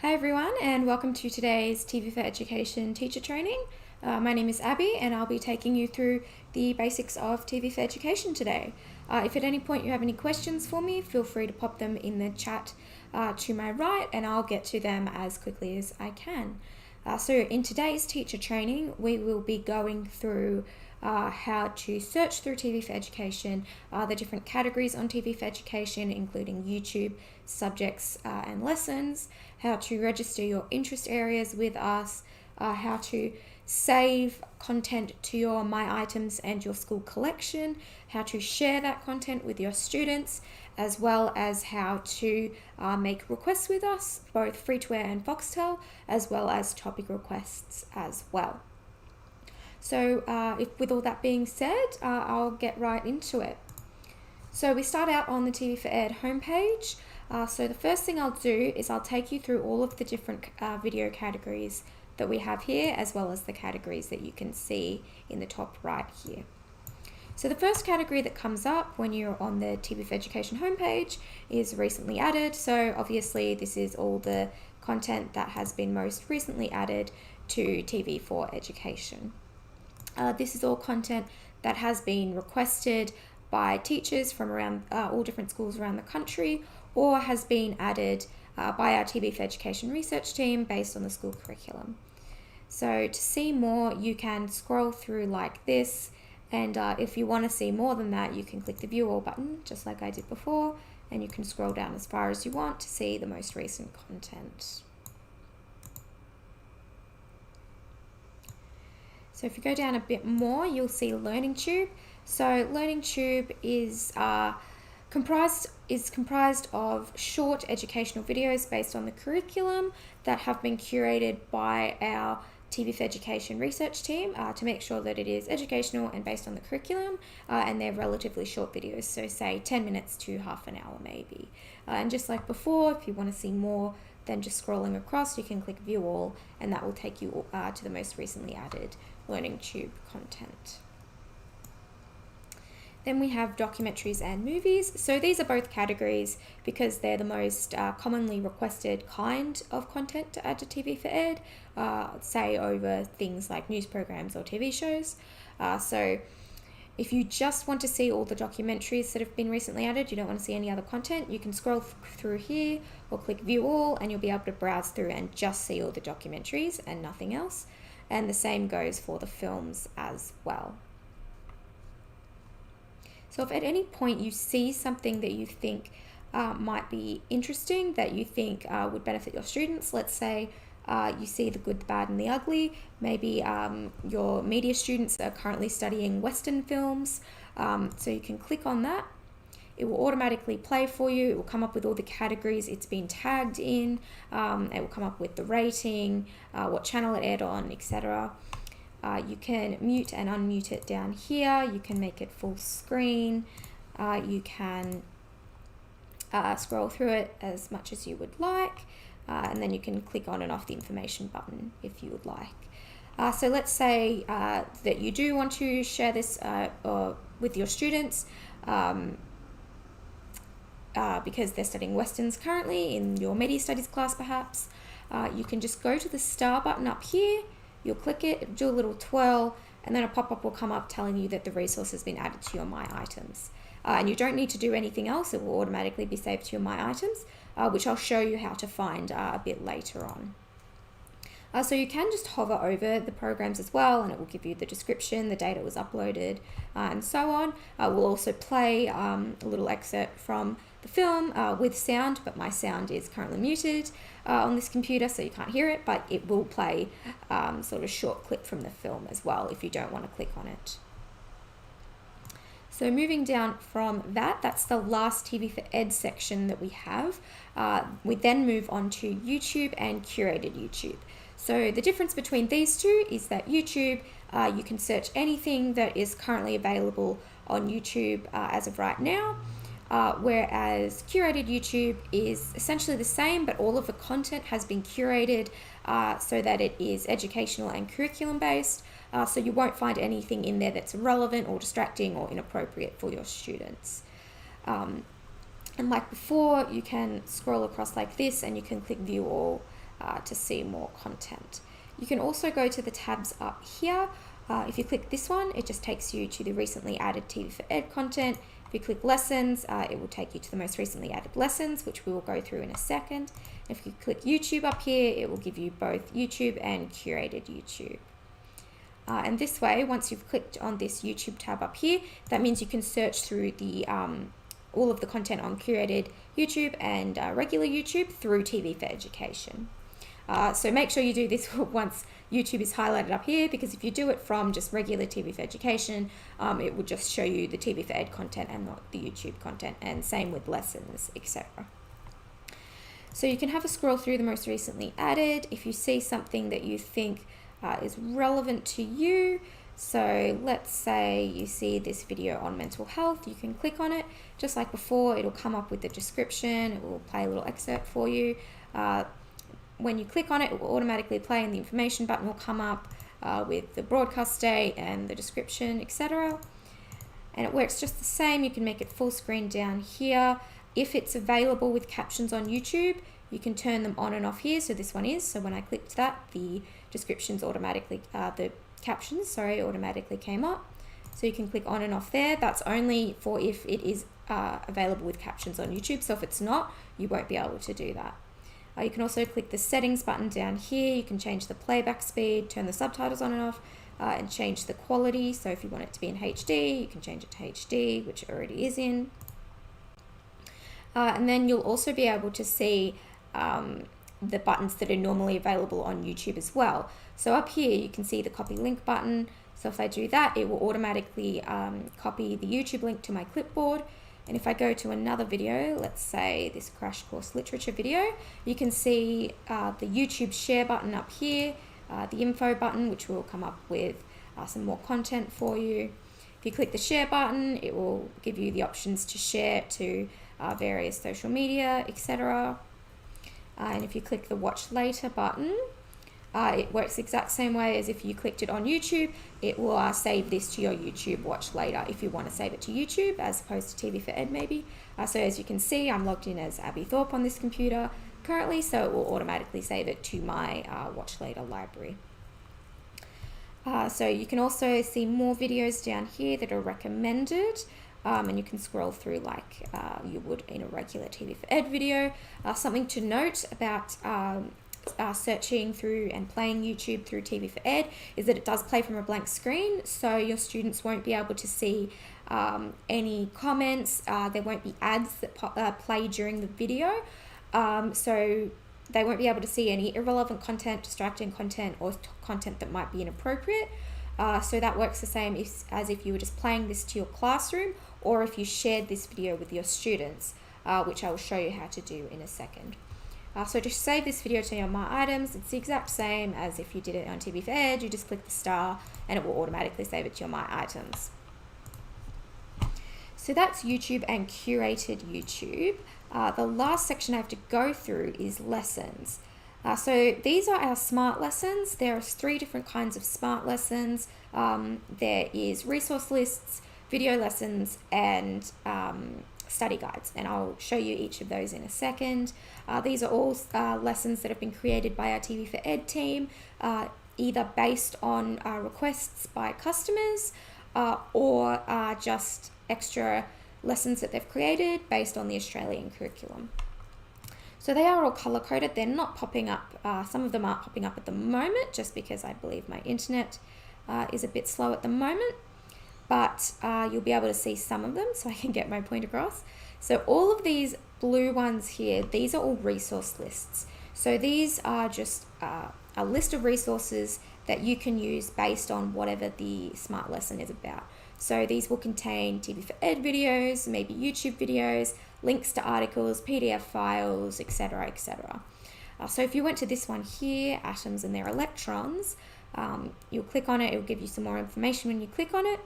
Hi everyone, and welcome to today's TV4Education teacher training. My name is Abby and I'll be taking you through the basics of TV4Education today. If at any point you have any questions for me, feel free to pop them in the chat to my right and I'll get to them as quickly as I can. So in today's teacher training, we will be going through how to search through TV4Education, the different categories on TV4Education, including YouTube, subjects and lessons, how to register your interest areas with us, how to save content to your My Items and your school collection, how to share that content with your students, as well as how to make requests with us, both free-to-air and Foxtel, as well as topic requests as well. So with all that being said, I'll get right into it. So we start out on the TV4Ed homepage. So the first thing I'll do is I'll take you through all of the different video categories that we have here, as well as the categories that you can see in the top right here. So the first category that comes up when you're on the TV4Education homepage is recently added. So obviously this is all the content that has been most recently added to TV4Education. This is all content that has been requested by teachers from around all different schools around the country, or has been added by our TV4Education research team based on the school curriculum. So to see more, you can scroll through like this, and if you want to see more than that, you can click the View All button, just like I did before, and you can scroll down as far as you want to see the most recent content. So if you go down a bit more, you'll see Learning Tube. So Learning Tube is comprised of short educational videos based on the curriculum that have been curated by our TV4Education research team to make sure that it is educational and based on the curriculum, and they're relatively short videos, so say 10 minutes to half an hour maybe. And just like before, if you want to see more than just scrolling across, you can click View All, and that will take you to the most recently added Learning Tube content. Then we have documentaries and movies. So these are both categories because they're the most commonly requested kind of content to add to TV4Ed, say over things like news programs or TV shows. So if you just want to see all the documentaries that have been recently added, you don't want to see any other content, you can scroll through here or click View All, and you'll be able to browse through and just see all the documentaries and nothing else. And the same goes for the films as well. So if at any point you see something that you think might be interesting, that you think would benefit your students, let's say you see the good, the bad and the ugly, maybe your media students are currently studying Western films, so you can click on that. It will automatically play for you. It will come up with all the categories it's been tagged in. It will come up with the rating, what channel it aired on, etc. You can mute and unmute it down here. You can make it full screen. You can scroll through it as much as you would like. And then you can click on and off the information button if you would like. So let's say that you do want to share this with your students because they're studying Westerns currently in your media studies class perhaps. You can just go to the star button up here. You'll click it, do a little twirl, and then a pop-up will come up telling you that the resource has been added to your My Items. And you don't need to do anything else. It will automatically be saved to your My Items, which I'll show you how to find a bit later on. So you can just hover over the programs as well, and it will give you the description, the date it was uploaded, and so on. We'll also play a little excerpt from the film with sound, but my sound is currently muted on this computer, so you can't hear it, but it will play sort of short clip from the film as well if you don't want to click on it. So moving down from that, that's the last TV4Ed section that we have. We then move on to YouTube and curated YouTube. So the difference between these two is that YouTube, you can search anything that is currently available on YouTube as of right now, whereas curated YouTube is essentially the same, but all of the content has been curated so that it is educational and curriculum based, so you won't find anything in there that's irrelevant or distracting or inappropriate for your students. And like before, you can scroll across like this and you can click View All to see more content. You can also go to the tabs up here. If you click this one, it just takes you to the recently added TV4Ed content. If you click lessons, it will take you to the most recently added lessons, which we will go through in a second. If you click YouTube up here, it will give you both YouTube and curated YouTube. And this way, once you've clicked on this YouTube tab up here, that means you can search through the all of the content on curated YouTube and regular YouTube through TV4Education. So make sure you do this once YouTube is highlighted up here, because if you do it from just regular TV4Education, it will just show you the TV4Ed content and not the YouTube content, and same with lessons, etc. So you can have a scroll through the most recently added if you see something that you think is relevant to you. So let's say you see this video on mental health, you can click on it. Just like before, it'll come up with the description, it will play a little excerpt for you. When you click on it, it will automatically play, and the information button will come up with the broadcast date and the description, etc. And it works just the same. You can make it full screen down here. If it's available with captions on YouTube, you can turn them on and off here. So this one is. So when I clicked that, the descriptions automatically, the captions, automatically came up. So you can click on and off there. That's only for if it is available with captions on YouTube. So if it's not, you won't be able to do that. You can also click the settings button down here. You can change the playback speed, turn the subtitles on and off, and change the quality. So if you want it to be in HD, you can change it to HD, which it already is in. And then you'll also be able to see the buttons that are normally available on YouTube as well. So up here, you can see the copy link button. So if I do that, it will automatically copy the YouTube link to my clipboard. And if I go to another video, let's say this crash course literature video, you can see the YouTube share button up here, the info button, which will come up with some more content for you. If you click the share button, it will give you the options to share to various social media, etc. And if you click the watch later button, it works the exact same way as if you clicked it on YouTube. It will save this to your YouTube watch later if you want to save it to YouTube as opposed to TV4Ed maybe. So as you can see, I'm logged in as Abby Thorpe on this computer currently, so it will automatically save it to my watch later library. So you can also see more videos down here that are recommended. And you can scroll through like you would in a regular TV4Ed video. Something to note about searching through and playing YouTube through TV4Ed is that it does play from a blank screen, so your students won't be able to see any comments. There won't be ads that play during the video, so they won't be able to see any irrelevant content, distracting content, or content that might be inappropriate. So that works the same as if you were just playing this to your classroom, or if you shared this video with your students, which I will show you how to do in a second. So just save this video to your My Items. It's the exact same as if you did it on TV4Ed. You just click the star and it will automatically save it to your My Items. So that's YouTube and curated YouTube. The last section I have to go through is lessons. So these are our smart lessons. There are 3 different kinds of smart lessons. There is resource lists, video lessons, and study guides, and I'll show you each of those in a second. These are all lessons that have been created by our TV4Ed team, either based on requests by customers or just extra lessons that they've created based on the Australian curriculum. So they are all color coded. They're not popping up. Some of them aren't popping up at the moment just because I believe my internet is a bit slow at the moment. But you'll be able to see some of them so I can get my point across. So all of these blue ones here, these are all resource lists. So these are just a list of resources that you can use based on whatever the smart lesson is about. So these will contain TV4Ed videos, maybe YouTube videos, links to articles, PDF files, etc., etc. So if you went to this one here, atoms and their electrons, you'll click on it, it will give you some more information when you click on it.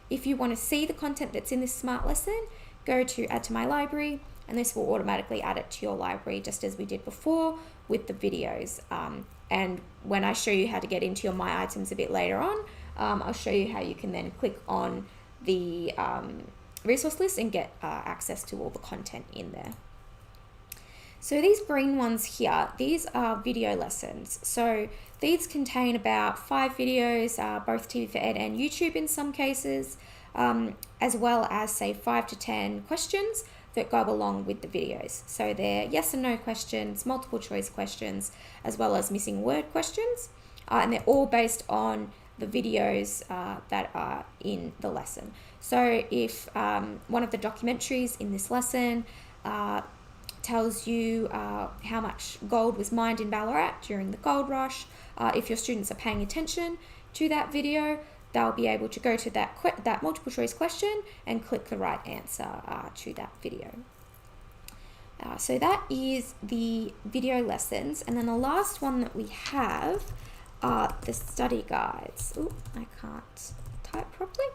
If you want to see the content that's in this smart lesson, go to add to my library, and this will automatically add it to your library just as we did before with the videos. And when I show you how to get into your My Items a bit later on, I'll show you how you can then click on the resource list and get access to all the content in there. So these green ones here, these are video lessons. So these contain about 5 videos, both TV4Ed and YouTube in some cases, as well as say 5 to 10 questions that go along with the videos. So they're yes and no questions, multiple choice questions, as well as missing word questions. And they're all based on the videos that are in the lesson. So if one of the documentaries in this lesson tells you how much gold was mined in Ballarat during the gold rush, if your students are paying attention to that video, they'll be able to go to that multiple choice question and click the right answer to that video. So that is the video lessons. And then the last one that we have are the study guides. Oh, I can't type properly.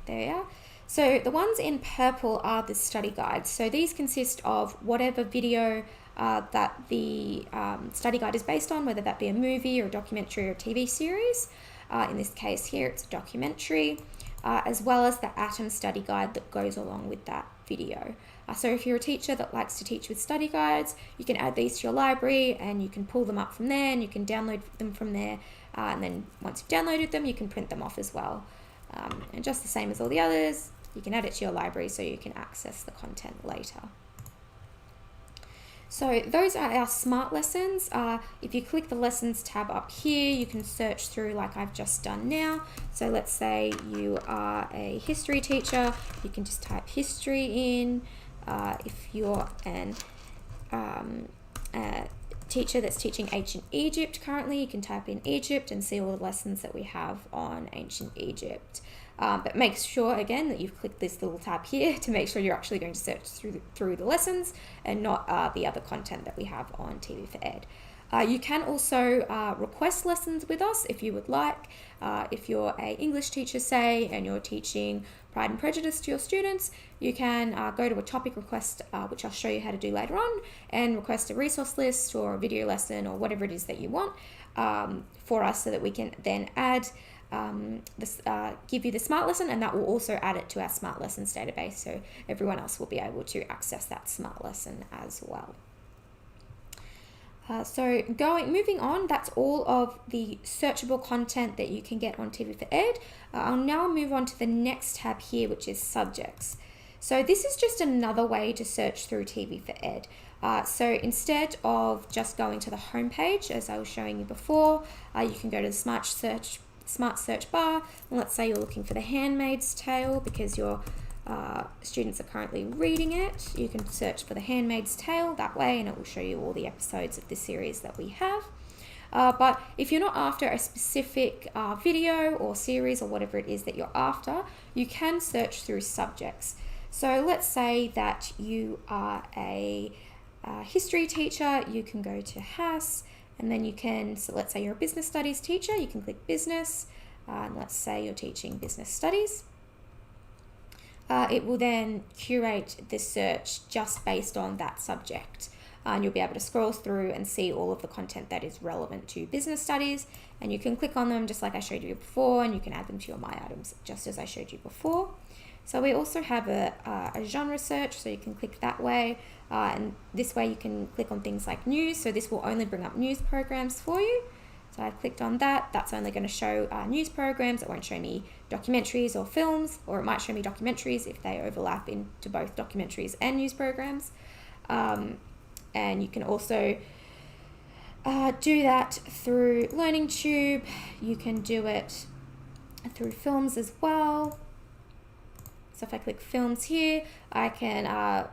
There we are. So the ones in purple are the study guides. So these consist of whatever video that the study guide is based on, whether that be a movie or a documentary or a TV series. In this case here, it's a documentary, as well as the Atom study guide that goes along with that video. So if you're a teacher that likes to teach with study guides, you can add these to your library and you can pull them up from there and you can download them from there. And then once you've downloaded them, you can print them off as well. And just the same as all the others, you can add it to your library so you can access the content later. So those are our smart lessons. If you click the lessons tab up here, you can search through like I've just done now. So let's say you are a history teacher, you can just type history in. If you're a teacher that's teaching ancient Egypt currently, you can type in Egypt and see all the lessons that we have on ancient Egypt. But make sure again that you've clicked this little tab here to make sure you're actually going to search through the lessons and not the other content that we have on TV4Ed. You can also request lessons with us if you would like. If you're an English teacher, say, and you're teaching Pride and Prejudice to your students, you can go to a topic request, which I'll show you how to do later on, and request a resource list or a video lesson or whatever it is that you want for us so that we can then add give you the smart lesson, and that will also add it to our smart lessons database so everyone else will be able to access that smart lesson as well. Moving on, that's all of the searchable content that you can get on TV4Ed. I'll now move on to the next tab here, which is subjects. So this is just another way to search through TV4Ed. So instead of just going to the home page, as I was showing you before, you can go to the smart search bar, and let's say you're looking for The Handmaid's Tale because your students are currently reading it. You can search for The Handmaid's Tale that way and it will show you all the episodes of the series that we have. But if you're not after a specific video or series or whatever it is that you're after, you can search through subjects. So let's say that you are a history teacher, you can go to HAS, and then you can, so let's say you're a business studies teacher, you can click business, and let's say you're teaching business studies. It will then curate the search just based on that subject. And you'll be able to scroll through and see all of the content that is relevant to business studies, and you can click on them just like I showed you before, and you can add them to your My Items just as I showed you before. So we also have a genre search, so you can click that way, and this way you can click on things like news, so this will only bring up news programs for you. So I've clicked on that, that's only going to show news programs, it won't show me documentaries or films, or it might show me documentaries if they overlap into both documentaries and news programs. And you can also do that through LearningTube, you can do it through films as well. So if I click films here, I can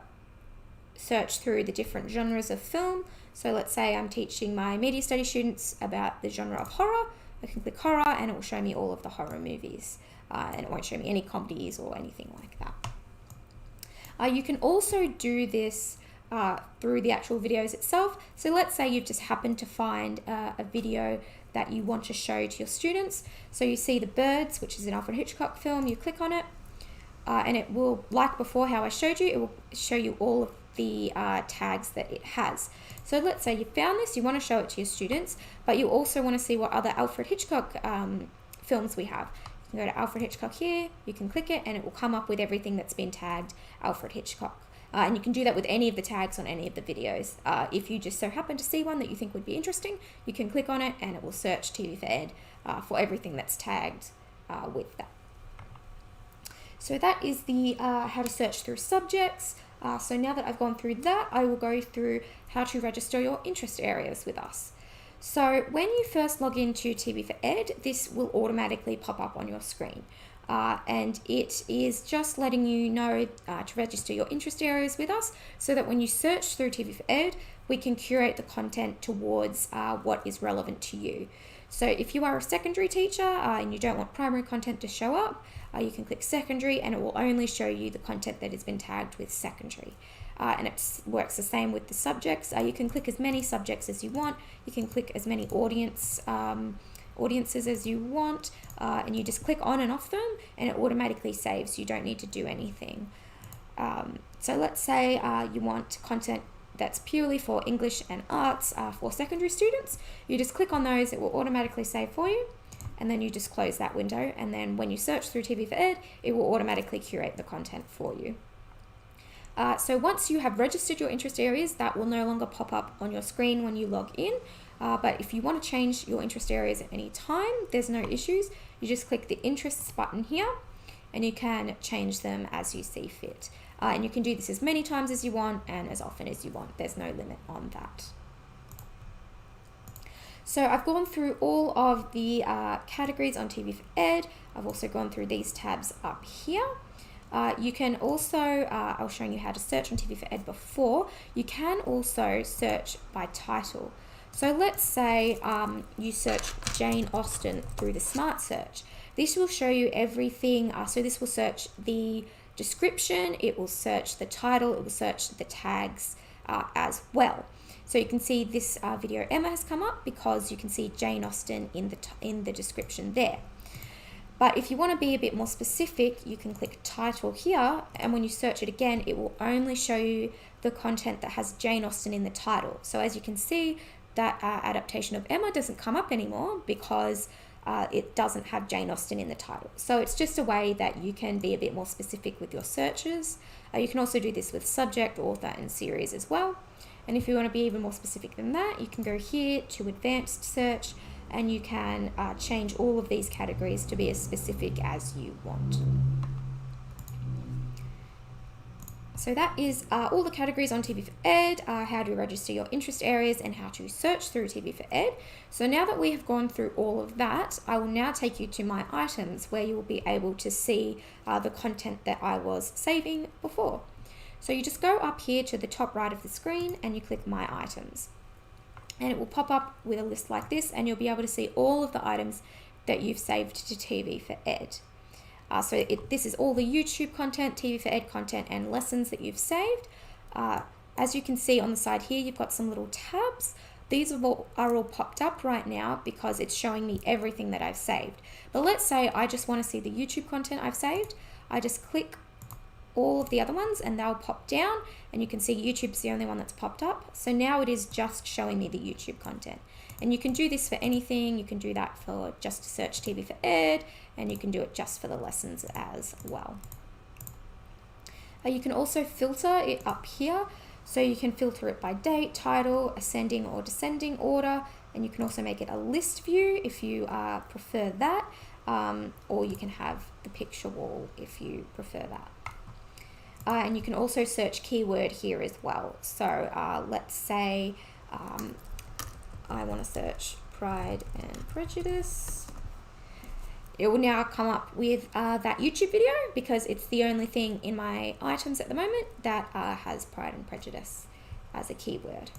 search through the different genres of film. So let's say I'm teaching my media studies students about the genre of horror. I can click horror and it will show me all of the horror movies. And it won't show me any comedies or anything like that. You can also do this through the actual videos itself. So let's say you've just happened to find a video that you want to show to your students. So you see The Birds, which is an Alfred Hitchcock film, you click on it. And it will, like before how I showed you, it will show you all of the tags that it has. So let's say you found this, you want to show it to your students, but you also want to see what other Alfred Hitchcock films we have. You can go to Alfred Hitchcock here, you can click it, and it will come up with everything that's been tagged Alfred Hitchcock. And you can do that with any of the tags on any of the videos. If you just so happen to see one that you think would be interesting, you can click on it and it will search TV4Ed for everything that's tagged with that. So that is the how to search through subjects. So now that I've gone through that, I will go through how to register your interest areas with us. So when you first log into TV4Ed, this will automatically pop up on your screen. And it is just letting you know to register your interest areas with us so that when you search through TV4Ed, we can curate the content towards what is relevant to you. So if you are a secondary teacher and you don't want primary content to show up, you can click secondary and it will only show you the content that has been tagged with secondary. And it works the same with the subjects. You can click as many subjects as you want. You can click as many audiences as you want, and you just click on and off them and it automatically saves. You don't need to do anything. So let's say you want content that's purely for English and arts for secondary students. You just click on those, it will automatically save for you, and then you just close that window, and then when you search through TV4Ed, it will automatically curate the content for you. So once you have registered your interest areas, that will no longer pop up on your screen when you log in. But if you want to change your interest areas at any time, there's no issues. You just click the interests button here and you can change them as you see fit. And you can do this as many times as you want and as often as you want. There's no limit on that. So I've gone through all of the categories on TV4Ed. I've also gone through these tabs up here. You can also, I was showing you how to search on TV4Ed before. You can also search by title. So let's say you search Jane Austen through the Smart Search. This will show you everything. So this will search the description, it will search the title, it will search the tags as well. So you can see this video Emma has come up because you can see Jane Austen in the description there. But if you want to be a bit more specific, you can click title here, and when you search it again, it will only show you the content that has Jane Austen in the title. So as you can see, that adaptation of Emma doesn't come up anymore because it doesn't have Jane Austen in the title. So it's just a way that you can be a bit more specific with your searches. You can also do this with subject, author, and series as well. And if you want to be even more specific than that, you can go here to advanced search and you can change all of these categories to be as specific as you want. So that is all the categories on TV4Ed, how to register your interest areas and how to search through TV4Ed. So now that we have gone through all of that, I will now take you to my items where you will be able to see the content that I was saving before. So you just go up here to the top right of the screen and you click my items. And it will pop up with a list like this and you'll be able to see all of the items that you've saved to TV4Ed. This is all the YouTube content, TV4Ed content, and lessons that you've saved. As you can see on the side here, you've got some little tabs. These are all popped up right now because it's showing me everything that I've saved. But let's say I just want to see the YouTube content I've saved. I just click all of the other ones and they'll pop down, and you can see YouTube's the only one that's popped up. So now it is just showing me the YouTube content. And you can do this for anything. You can do that for just to search TV4Ed, and you can do it just for the lessons as well. You can also filter it up here. So you can filter it by date, title, ascending or descending order, and you can also make it a list view if you prefer that, or you can have the picture wall if you prefer that. And you can also search keyword here as well. So let's say I want to search Pride and Prejudice. It will now come up with that YouTube video because it's the only thing in my items at the moment that has Pride and Prejudice as a keyword.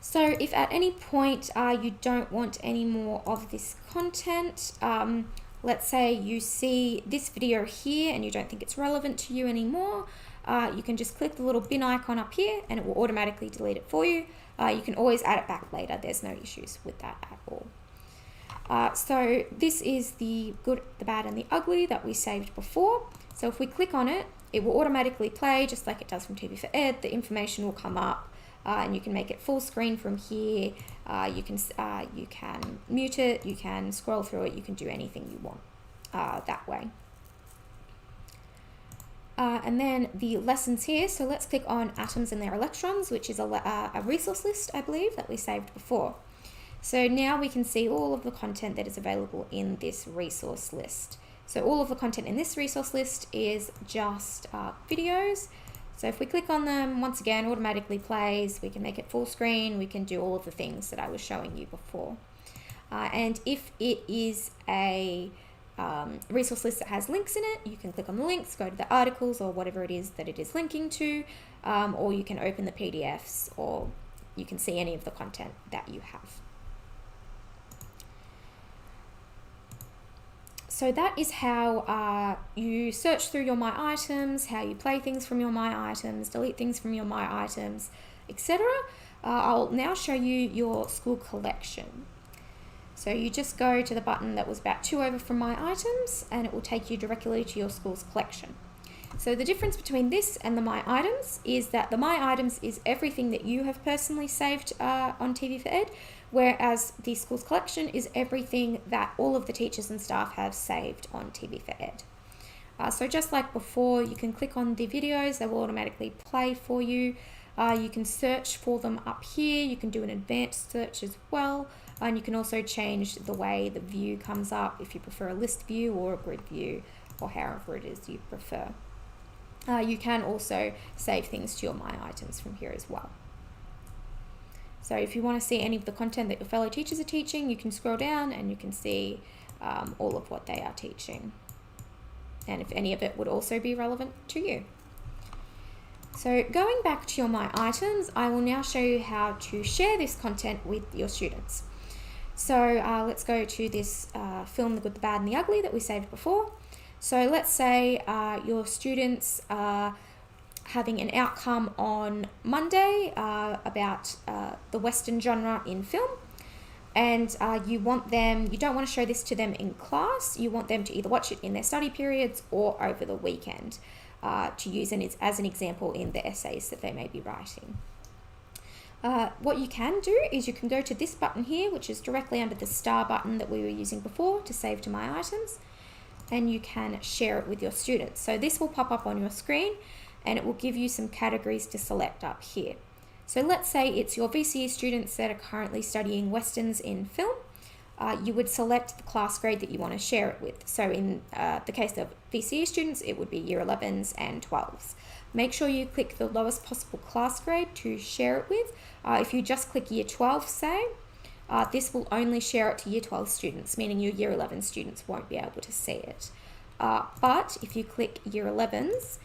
So if at any point you don't want any more of this content, let's say you see this video here and you don't think it's relevant to you anymore, you can just click the little bin icon up here and it will automatically delete it for you. You can always add it back later. There's no issues with that at all. So this is the good, the bad, and the ugly that we saved before. So if we click on it, it will automatically play just like it does from TV4Ed. The information will come up and you can make it full screen from here. You can mute it, you can scroll through it, you can do anything you want that way. And then the lessons here, so let's click on atoms and their electrons, which is a resource list, I believe, that we saved before. So now we can see all of the content that is available in this resource list. So all of the content in this resource list is just videos. So if we click on them, once again, automatically plays. We can make it full screen. We can do all of the things that I was showing you before. And if it is a resource list that has links in it, you can click on the links, go to the articles or whatever it is that it is linking to, or you can open the PDFs, or you can see any of the content that you have. So that is how you search through your My Items, how you play things from your My Items, delete things from your My Items, etc. I'll now show you your school collection. So you just go to the button that was about 2 over from My Items, and it will take you directly to your school's collection. So the difference between this and the My Items is that the My Items is everything that you have personally saved on TV4Ed, whereas the school's collection is everything that all of the teachers and staff have saved on TV4Ed. So just like before, you can click on the videos, they will automatically play for you. You can search for them up here. You can do an advanced search as well. And you can also change the way the view comes up if you prefer a list view or a grid view, or however it is you prefer. You can also save things to your My Items from here as well. So if you want to see any of the content that your fellow teachers are teaching, you can scroll down and you can see all of what they are teaching, and if any of it would also be relevant to you. So going back to your My Items, I will now show you how to share this content with your students. So let's go to this film, The Good, the Bad and the Ugly, that we saved before. So let's say your students are having an outcome on Monday about the Western genre in film, and you don't want to show this to them in class. You want them to either watch it in their study periods or over the weekend to use as an example in the essays that they may be writing. What you can do is you can go to this button here, which is directly under the star button that we were using before to save to My Items, and you can share it with your students. So this will pop up on your screen and it will give you some categories to select up here. So let's say it's your VCE students that are currently studying Westerns in film. You would select the class grade that you want to share it with. So in the case of VCE students, it would be Year 11s and 12s. Make sure you click the lowest possible class grade to share it with. If you just click Year 12, say, this will only share it to Year 12 students, meaning your Year 11 students won't be able to see it. But if you click Year 11s,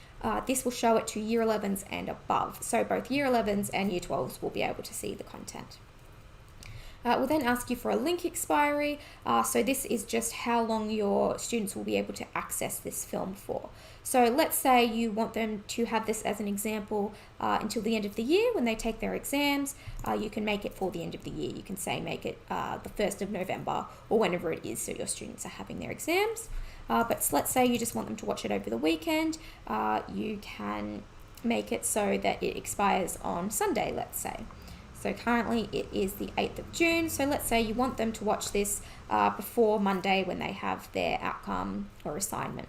this will show it to Year 11s and above. So both Year 11s and Year 12s will be able to see the content. We'll then ask you for a link expiry. So this is just how long your students will be able to access this film for. So let's say you want them to have this as an example until the end of the year when they take their exams. You can make it for the end of the year. You can say make it the 1st of November or whenever it is so your students are having their exams. But let's say you just want them to watch it over the weekend. You can make it so that it expires on Sunday, let's say. So currently it is the 8th of June. So let's say you want them to watch this before Monday when they have their outcome or assignment.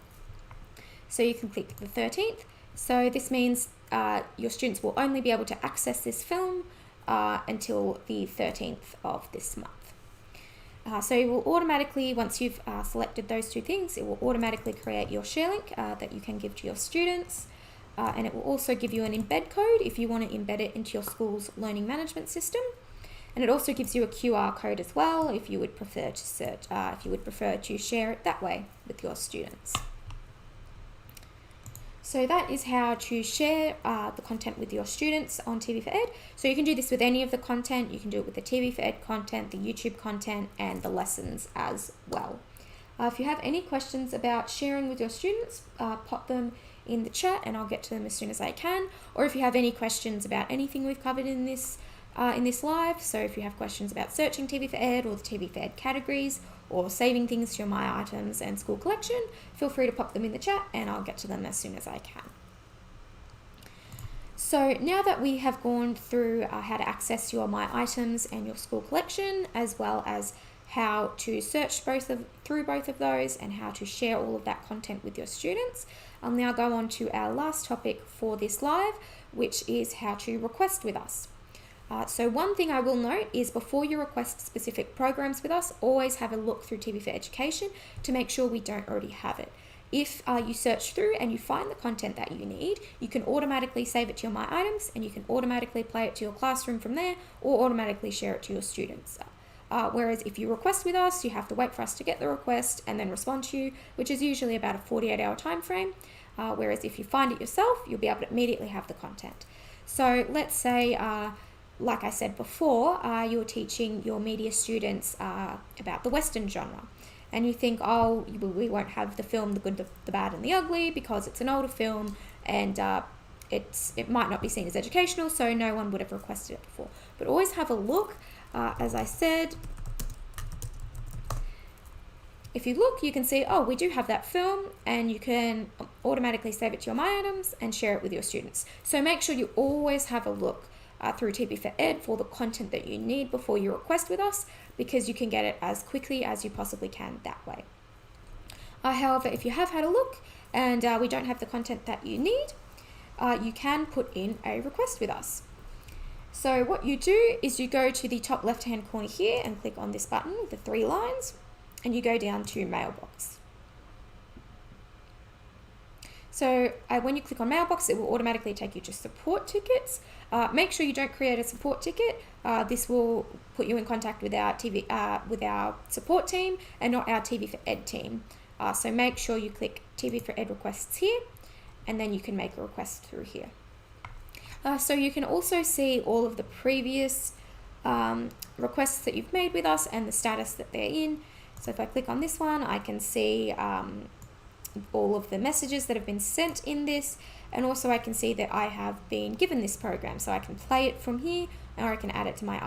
So you can click the 13th. So this means your students will only be able to access this film until the 13th of this month. So it will automatically, once you've selected those two things, it will automatically create your share link that you can give to your students. And it will also give you an embed code if you want to embed it into your school's learning management system. And it also gives you a QR code as well if you would prefer to share it that way with your students. So that is how to share the content with your students on TV4Ed. So you can do this with any of the content. You can do it with the TV4Ed content, the YouTube content, and the lessons as well. If you have any questions about sharing with your students, pop them in the chat and I'll get to them as soon as I can. Or if you have any questions about anything we've covered in this live, so if you have questions about searching TV4Ed or the TV4Ed categories or saving things to your My Items and school collection, feel free to pop them in the chat and I'll get to them as soon as I can. So now that we have gone through how to access your My Items and your school collection, as well as how to search through both of those, and how to share all of that content with your students. I'll now go on to our last topic for this live, which is how to request with us. So one thing I will note is before you request specific programs with us, always have a look through TV4Education to make sure we don't already have it. If you search through and you find the content that you need, you can automatically save it to your My Items, and you can automatically play it to your classroom from there, or automatically share it to your students. Whereas if you request with us, you have to wait for us to get the request and then respond to you, which is usually about a 48-hour time frame. Whereas if you find it yourself, you'll be able to immediately have the content. So let's say, like I said before, you're teaching your media students about the Western genre. And you think, oh, we won't have the film The Good, the Bad and the Ugly because it's an older film, and it might not be seen as educational, so no one would have requested it before. But always have a look. As I said, if you look, you can see, oh, we do have that film, and you can automatically save it to your My Items and share it with your students. So make sure you always have a look through TV4Ed for the content that you need before you request with us, because you can get it as quickly as you possibly can that way. However, if you have had a look and we don't have the content that you need, you can put in a request with us. So what you do is you go to the top left hand corner here and click on this button with the 3 lines, and you go down to Mailbox. So when you click on Mailbox, it will automatically take you to support tickets. Make sure you don't create a support ticket. This will put you in contact with our support team and not our TV4Ed team. So make sure you click TV4Ed requests here, and then you can make a request through here. So you can also see all of the previous requests that you've made with us and the status that they're in. So if I click on this one, I can see all of the messages that have been sent in this, and also I can see that I have been given this program, so I can play it from here, or I can add it to my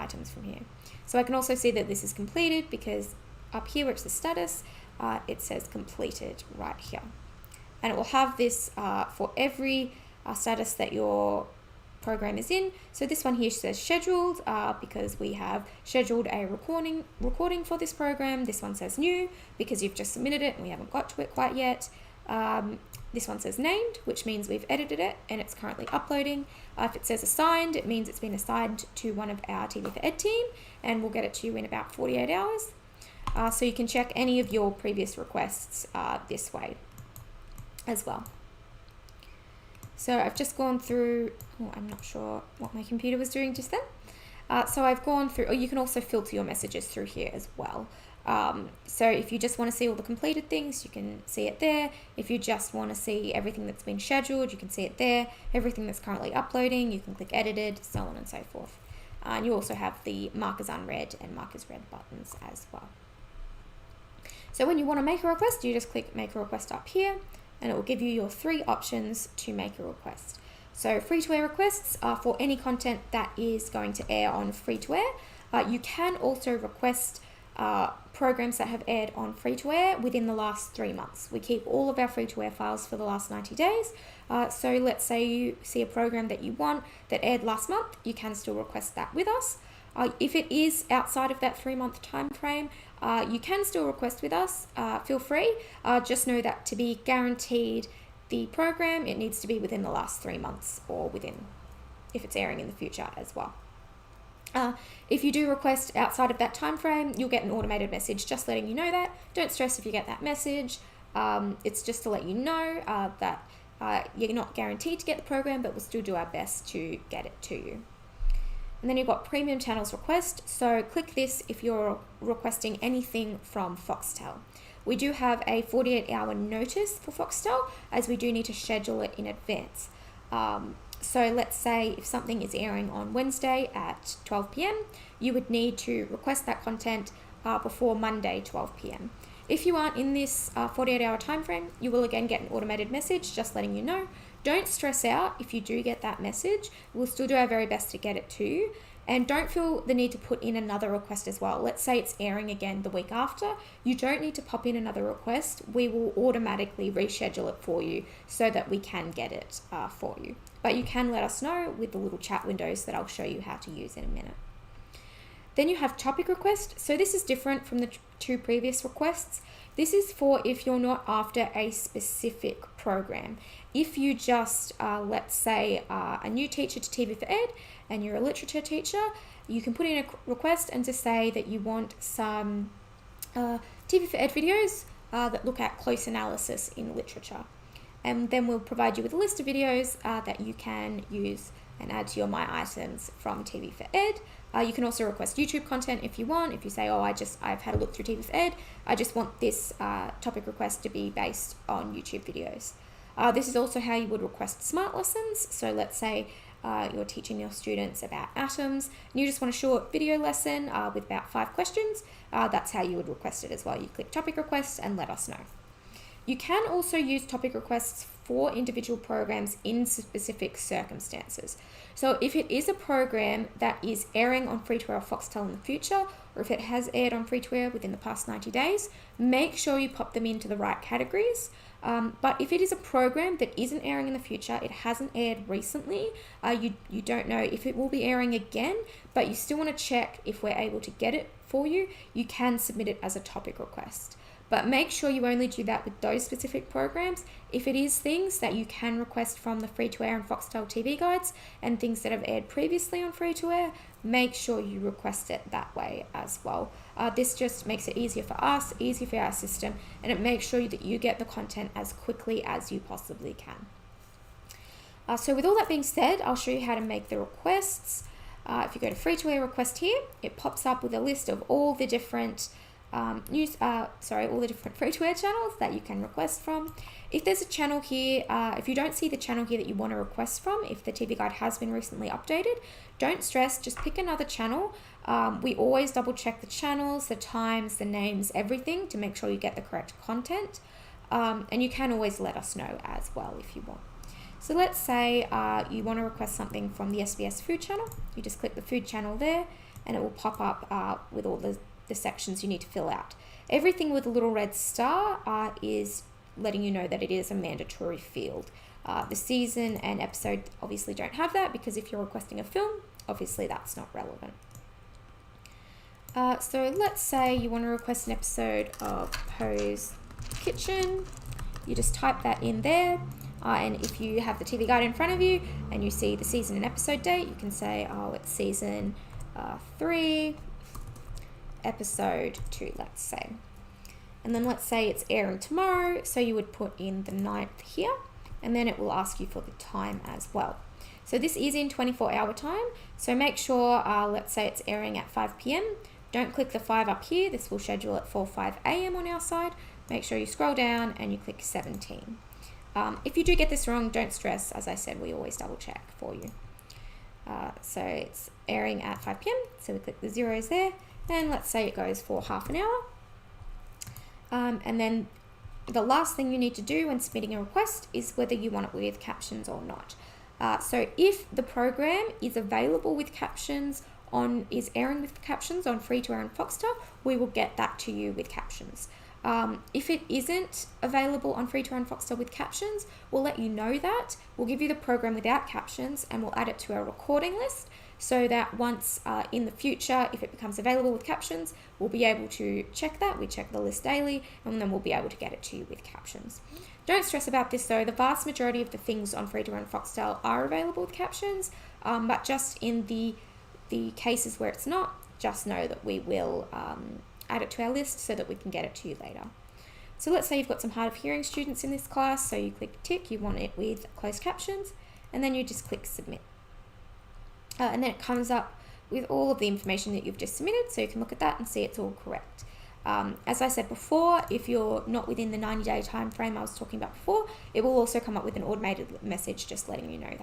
items from here. So I can also see that this is completed, because up here where it's the status, it says completed right here, and it will have this for every status that your program is in. So this one here says scheduled, because we have scheduled a recording for this program. This one says new, because you've just submitted it and we haven't got to it quite yet. This one says named, which means we've edited it and it's currently uploading. If it says assigned, it means it's been assigned to one of our TV4Ed team, and we'll get it to you in about 48 hours. So you can check any of your previous requests this way as well. So I've just gone through, I'm not sure what my computer was doing just then. So I've gone through, or you can also filter your messages through here as well. So if you just want to see all the completed things, you can see it there. If you just want to see everything that's been scheduled, you can see it there. Everything that's currently uploading, you can click edited, so on and so forth. And you also have the mark as unread and mark as read buttons as well. So when you want to make a request, you just click make a request up here, and it will give you your 3 options to make a request. So free-to-air requests are for any content that is going to air on free-to-air. You can also request programs that have aired on free-to-air within the last 3 months. We keep all of our free-to-air files for the last 90 days. So let's say you see a program that you want that aired last month, you can still request that with us. If it is outside of that 3-month time frame, you can still request with us. Feel free. Just know that to be guaranteed the program, it needs to be within the last 3 months, or within, if it's airing in the future as well. If you do request outside of that time frame, you'll get an automated message just letting you know that. Don't stress if you get that message. It's just to let you know that you're not guaranteed to get the program, but we'll still do our best to get it to you. And then you've got premium channels request. So click this if you're requesting anything from Foxtel. We do have a 48-hour notice for Foxtel, as we do need to schedule it in advance. So let's say if something is airing on Wednesday at 12 p.m, you would need to request that content before Monday 12 p.m. If you aren't in this 48-hour time frame, you will again get an automated message just letting you know. Don't stress out if you do get that message. We'll still do our very best to get it to you. And don't feel the need to put in another request as well. Let's say it's airing again the week after. You don't need to pop in another request. We will automatically reschedule it for you so that we can get it for you. But you can let us know with the little chat windows that I'll show you how to use in a minute. Then you have topic request. So this is different from the two previous requests. This is for if you're not after a specific program. If you just, let's say, a new teacher to TV4Ed and you're a literature teacher, you can put in a request and just say that you want some TV4Ed videos that look at close analysis in literature. And then we'll provide you with a list of videos that you can use and add to your My Items from TV4Ed. You can also request YouTube content if you want. If you say, oh, I've had a look through TV4Ed, I just want this topic request to be based on YouTube videos. This is also how you would request smart lessons. So let's say you're teaching your students about atoms and you just want a short video lesson with about 5 questions. That's how you would request it as well. You click topic requests and let us know. You can also use topic requests for individual programs in specific circumstances. So if it is a program that is airing on free-to-air or Foxtel in the future, or if it has aired on free-to-air within the past 90 days, make sure you pop them into the right categories. But if it is a program that isn't airing in the future, it hasn't aired recently, you don't know if it will be airing again, but you still want to check if we're able to get it for you, you can submit it as a topic request. But make sure you only do that with those specific programs. If it is things that you can request from the free-to-air and Foxtel TV guides and things that have aired previously on free-to-air, make sure you request it that way as well. This just makes it easier for us, easier for our system, and it makes sure that you get the content as quickly as you possibly can. So with all that being said, I'll show you how to make the requests. If you go to free-to-air request here, it pops up with a list of all the different all the different free-to-air channels that you can request from. If there's a channel here, if you don't see the channel here that you want to request from, if the TV guide has been recently updated, don't stress, just pick another channel. We always double check the channels, the times, the names, everything to make sure you get the correct content. And you can always let us know as well if you want. So let's say you want to request something from the SBS food channel. You just click the food channel there and it will pop up with all the sections you need to fill out. Everything with a little red star is letting you know that it is a mandatory field. The season and episode obviously don't have that because if you're requesting a film, obviously that's not relevant. So let's say you want to request an episode of Poe's Kitchen. You just type that in there. And if you have the TV guide in front of you and you see the season and episode date, you can say, oh, it's season 3, episode 2, let's say. And then let's say it's airing tomorrow, so you would put in the 9th here, and then it will ask you for the time as well. So this is in 24-hour time, so make sure, let's say it's airing at 5 p.m. Don't click the 5 up here, this will schedule at 4:05 a.m. on our side. Make sure you scroll down and you click 17. If you do get this wrong, don't stress. As I said, we always double check for you. So it's airing at 5 p.m. So we click the zeros there, and let's say it goes for half an hour. And then the last thing you need to do when submitting a request is whether you want it with captions or not. So if the program is available with captions is airing with captions on free-to-air and Foxtel, we will get that to you with captions. If it isn't available on free-to-air and Foxtel with captions, we'll let you know that. We'll give you the program without captions and we'll add it to our recording list so that once in the future, if it becomes available with captions, we'll be able to check that. We check the list daily and then we'll be able to get it to you with captions. Don't stress about this though. The vast majority of the things on free-to-air and Foxtel are available with captions, but just in the cases where it's not, just know that we will add it to our list so that we can get it to you later. So let's say you've got some hard of hearing students in this class, so you click tick, you want it with closed captions, and then you just click submit. And then it comes up with all of the information that you've just submitted, so you can look at that and see it's all correct. As I said before, if you're not within the 90-day time frame I was talking about before, it will also come up with an automated message just letting you know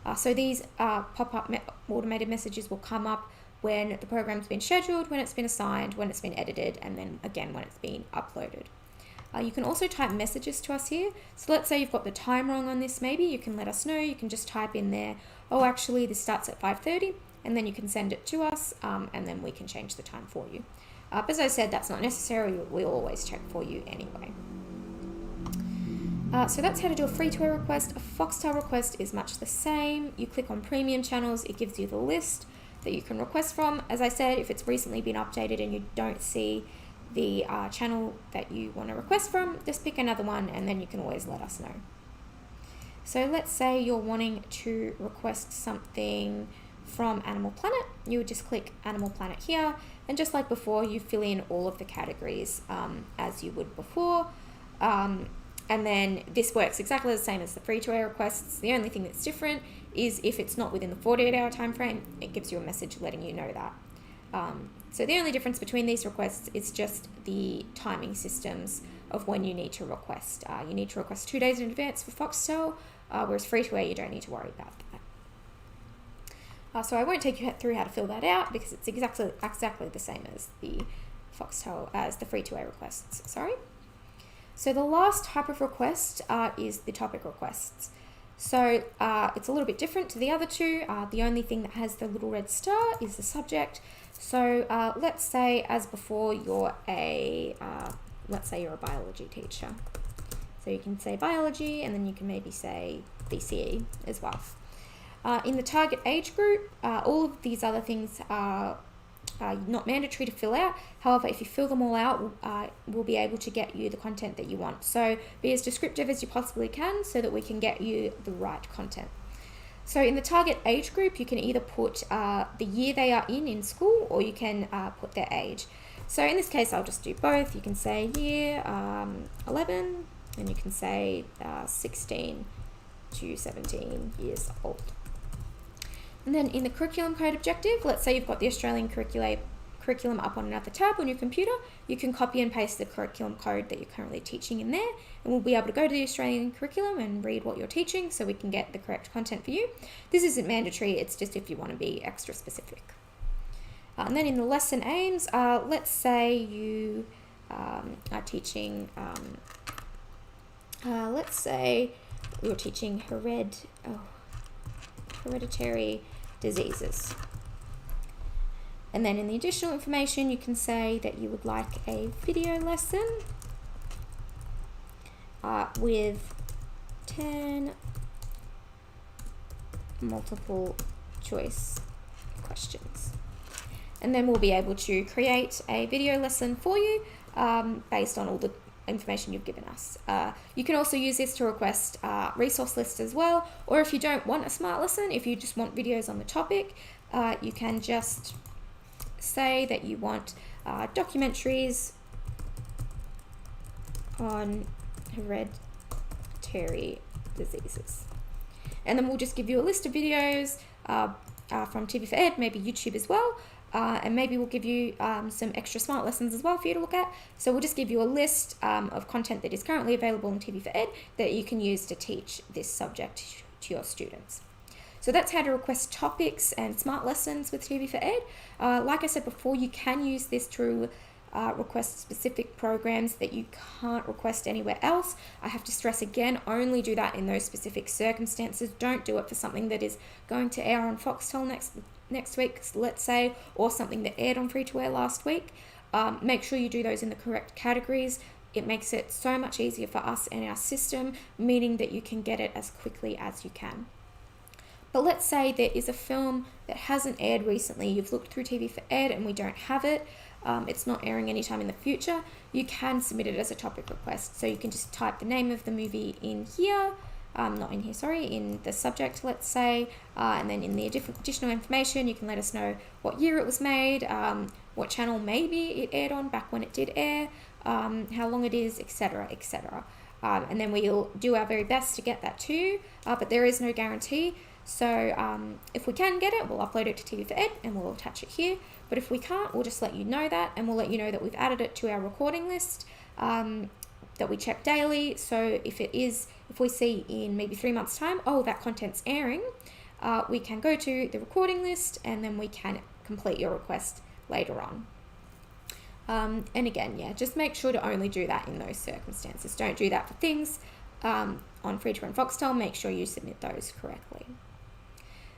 that. So these pop-up automated messages will come up when the program's been scheduled, when it's been assigned, when it's been edited, and then again when it's been uploaded. You can also type messages to us here. So let's say you've got the time wrong on this maybe, you can let us know. You can just type in there, oh actually this starts at 5:30, and then you can send it to us and then we can change the time for you. But as I said, that's not necessary, we'll always check for you anyway. So that's how to do a free-to-air request. A Foxtel request is much the same. You click on premium channels, it gives you the list. that you can request from. As I said, if it's recently been updated and you don't see the channel that you want to request from, just pick another one and then you can always let us know. So let's say you're wanting to request something from Animal Planet. You would just click Animal Planet here, and just like before, you fill in all of the categories as you would before. And then this works exactly the same as the free-to-air requests. The only thing that's different is if it's not within the 48-hour time frame, it gives you a message letting you know that. So the only difference between these requests is just the timing systems of when you need to request. You need to request 2 days in advance for Foxtel, whereas free-to-air, you don't need to worry about that. So I won't take you through how to fill that out because it's exactly the same as the Foxtel, as the free-to-air requests, sorry. So the last type of request is the topic requests. So it's a little bit different to the other two. The only thing that has the little red star is the subject. So let's say, as before, you're a biology teacher. So you can say biology, and then you can maybe say BCE as well. In the target age group, all of these other things are not mandatory to fill out. However, if you fill them all out, we'll be able to get you the content that you want. So be as descriptive as you possibly can so that we can get you the right content. So in the target age group, you can either put the year they are in school, or you can put their age. So in this case, I'll just do both. You can say year 11, and you can say 16 to 17 years old. And then in the curriculum code objective, let's say you've got the Australian curriculum up on another tab on your computer, you can copy and paste the curriculum code that you're currently teaching in there, and we'll be able to go to the Australian curriculum and read what you're teaching so we can get the correct content for you. This isn't mandatory, it's just if you want to be extra specific. And then in the lesson aims, let's say you are teaching, let's say you're teaching hereditary diseases. And then in the additional information, you can say that you would like a video lesson with 10 multiple choice questions. And then we'll be able to create a video lesson for you based on all the information you've given us. You can also use this to request resource lists as well, or if you don't want a smart lesson, if you just want videos on the topic, you can just say that you want documentaries on hereditary diseases. And then we'll just give you a list of videos from TV4Ed, maybe YouTube as well, and maybe we'll give you some extra smart lessons as well for you to look at. So we'll just give you a list of content that is currently available on TV4Ed that you can use to teach this subject to your students. So that's how to request topics and smart lessons with TV4Ed. Like I said before, you can use this to request specific programs that you can't request anywhere else. I have to stress again, only do that in those specific circumstances. Don't do it for something that is going to air on Foxtel next week, let's say, or something that aired on free-to-air last week. Make sure you do those in the correct categories. It makes it so much easier for us and our system, meaning that you can get it as quickly as you can. But let's say there is a film that hasn't aired recently. You've looked through TV4Ed and we don't have it. It's not airing anytime in the future. You can submit it as a topic request. So you can just type the name of the movie in here, in the subject, let's say, and then in the additional information, you can let us know what year it was made, what channel maybe it aired on back when it did air, how long it is, etc., etc. And then we'll do our very best to get that to you, but there is no guarantee. So if we can get it, we'll upload it to TV4Ed and we'll attach it here. But if we can't, we'll just let you know that, and we'll let you know that we've added it to our recording list that we check daily. So if we see in maybe 3 months' time, oh, that content's airing, we can go to the recording list and then we can complete your request later on. And again, just make sure to only do that in those circumstances. Don't do that for things on free-to-air and Foxtel. Make sure you submit those correctly.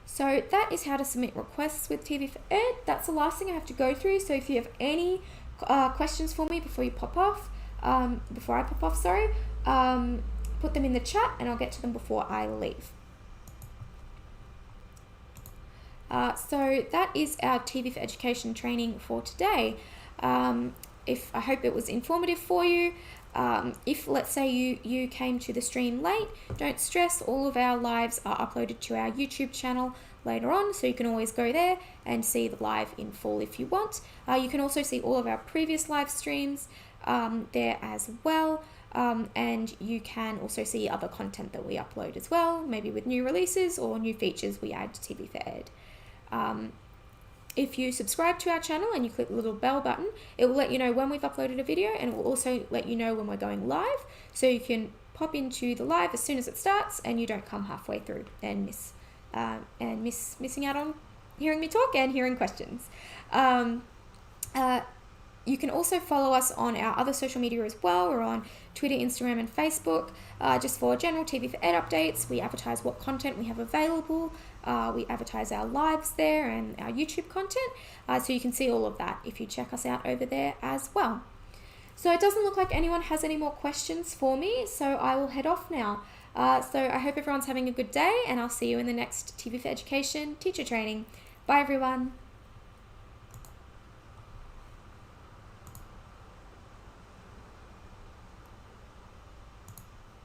So that is how to submit requests with TV4Ed. That's the last thing I have to go through. So if you have any questions for me before I pop off, put them in the chat and I'll get to them before I leave. So that is our TV for Education training for today. If I hope it was informative for you. If let's say you came to the stream late, don't stress, all of our lives are uploaded to our YouTube channel later on, so you can always go there and see the live in full if you want. You can also see all of our previous live streams there as well, and you can also see other content that we upload as well, maybe with new releases or new features we add to TV for Ed. If you subscribe to our channel and you click the little bell button, it will let you know when we've uploaded a video, and it will also let you know when we're going live, so you can pop into the live as soon as it starts and you don't come halfway through and missing out on hearing me talk and hearing questions. You can also follow us on our other social media as well. We're on Twitter, Instagram, and Facebook, just for general TV for Ed updates. We advertise what content we have available. We advertise our lives there and our YouTube content. So you can see all of that if you check us out over there as well. So it doesn't look like anyone has any more questions for me, so I will head off now. So I hope everyone's having a good day, and I'll see you in the next TV for Education teacher training. Bye, everyone.